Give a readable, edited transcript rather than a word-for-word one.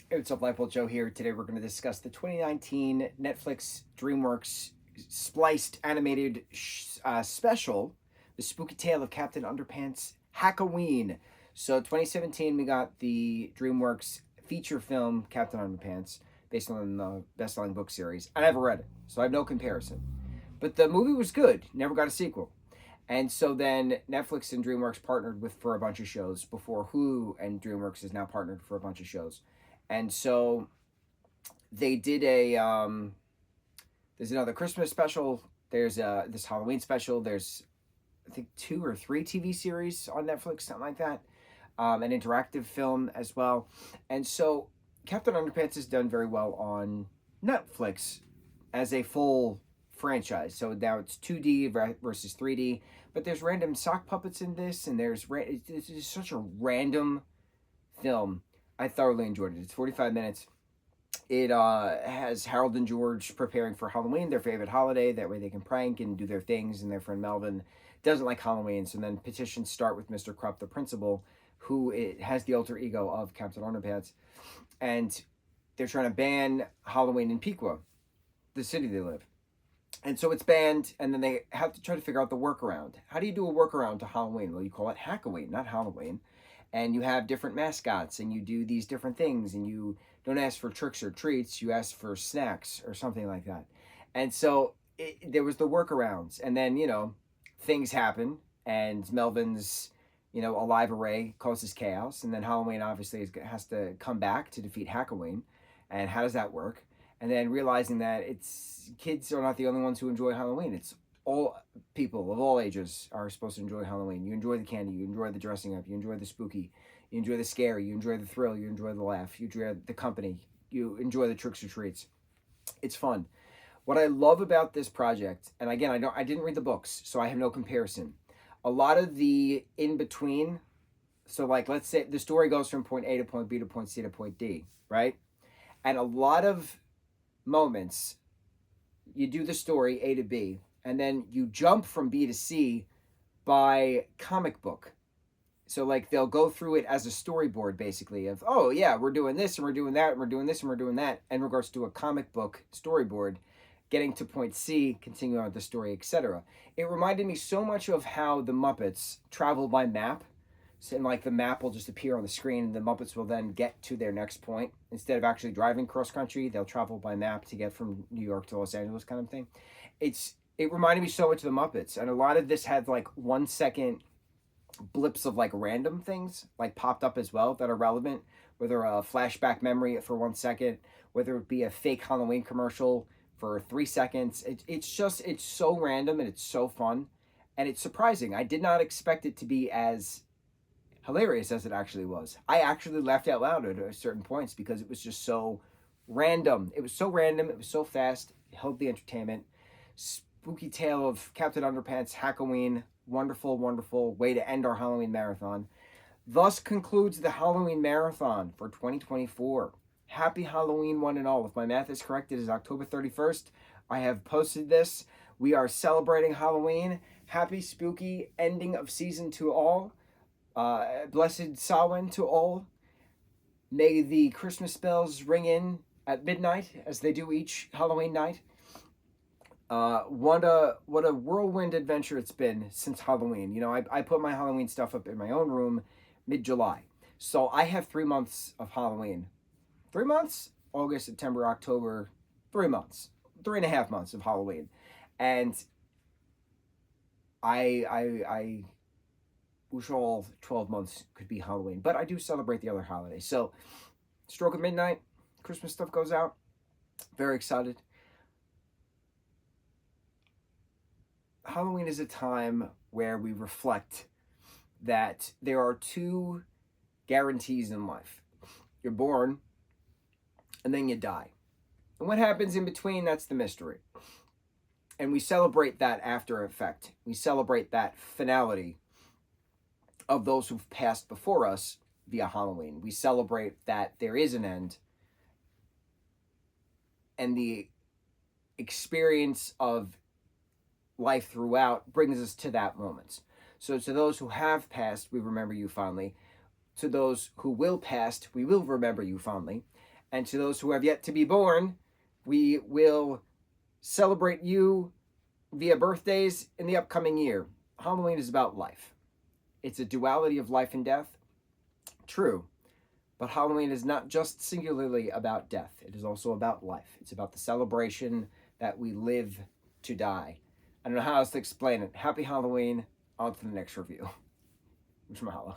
Hey, what's up, lightboltjoe here. Today we're going to discuss the 2019 Netflix DreamWorks spliced animated special, The Spooky Tale of Captain Underpants, Hack-O-Ween. So 2017 we got the DreamWorks feature film Captain Underpants, based on the best-selling book series. I never read it, so I have no comparison. But the movie was good. Never got a sequel. And so then Netflix and DreamWorks partnered with for a bunch of shows before Hulu and DreamWorks is now partnered for a bunch of shows. And so they did there's another Christmas special. There's this Halloween special. There's, I think, 2 or 3 TV series on Netflix, something like that. An interactive film as well. And so Captain Underpants has done very well on Netflix as a full franchise. So now it's 2D versus 3D. But there's random sock puppets in this, and it's just such a random film. I thoroughly enjoyed it. It's 45 minutes. It has Harold and George preparing for Halloween, their favorite holiday. That way they can prank and do their things. And their friend Melvin doesn't like Halloween. So then petitions start with Mr. Krupp, the principal, who has the alter ego of Captain Underpants. And they're trying to ban Halloween in Piqua, the city they live. And so it's banned, and then they have to try to figure out the workaround. How do you do a workaround to Halloween? Well, you call it Hack-O-Ween, not Halloween. And you have different mascots, and you do these different things, and you don't ask for tricks or treats, you ask for snacks or something like that. And so there was the workarounds, and then, things happen, and Melvin's, alive array causes chaos, and then Halloween obviously has to come back to defeat Hack-O-Ween, and how does that work? And then realizing that kids are not the only ones who enjoy Halloween. It's all people of all ages are supposed to enjoy Halloween. You enjoy the candy, you enjoy the dressing up, you enjoy the spooky, you enjoy the scary, you enjoy the thrill, you enjoy the laugh, you enjoy the company, you enjoy the tricks or treats. It's fun. What I love about this project, and again, I didn't read the books, so I have no comparison. A lot of the in between, so like let's say the story goes from point A to point B to point C to point D, right? And a lot of moments, you do the story A to B, and then you jump from B to C by comic book. So like they'll go through it as a storyboard basically of, oh yeah, we're doing this and we're doing that and we're doing this and we're doing that in regards to a comic book storyboard, getting to point C, continuing on with the story, etc. It reminded me so much of how the Muppets travel by map. And like the map will just appear on the screen, and the Muppets will then get to their next point. Instead of actually driving cross country, they'll travel by map to get from New York to Los Angeles, kind of thing. It reminded me so much of the Muppets, and a lot of this had like 1 second blips of like random things like popped up as well that are relevant, whether a flashback memory for 1 second, whether it be a fake Halloween commercial for 3 seconds. It's so random and it's so fun, and it's surprising. I did not expect it to be as hilarious as it actually was. I actually laughed out loud at certain points because it was just so random. It was so random. It was so fast. It held the entertainment. Spooky Tale of Captain Underpants, Hack-O-Ween. Wonderful, wonderful way to end our Halloween marathon. Thus concludes the Halloween marathon for 2024. Happy Halloween, one and all. If my math is correct, it is October 31st. I have posted this. We are celebrating Halloween. Happy spooky ending of season to all. Blessed Samhain to all. May the Christmas bells ring in at midnight, as they do each Halloween night. What a whirlwind adventure it's been since Halloween. I put my Halloween stuff up in my own room mid-July. So I have 3 months of Halloween. 3 months? August, September, October. 3 months. 3.5 months of Halloween. And I wish all 12 months could be Halloween, but I do celebrate the other holidays. So, stroke of midnight, Christmas stuff goes out. Very excited. Halloween is a time where we reflect that there are 2 guarantees in life. You're born, and then you die. And what happens in between, that's the mystery. And we celebrate that after effect. We celebrate that finality of those who've passed before us via Halloween. We celebrate that there is an end, and the experience of life throughout brings us to that moment. So to those who have passed, we remember you fondly. To those who will pass, we will remember you fondly. And to those who have yet to be born, we will celebrate you via birthdays in the upcoming year. Halloween is about life. It's a duality of life and death. True. But Halloween is not just singularly about death. It is also about life. It's about the celebration that we live to die. I don't know how else to explain it. Happy Halloween. On to the next review. Mucho mahalo.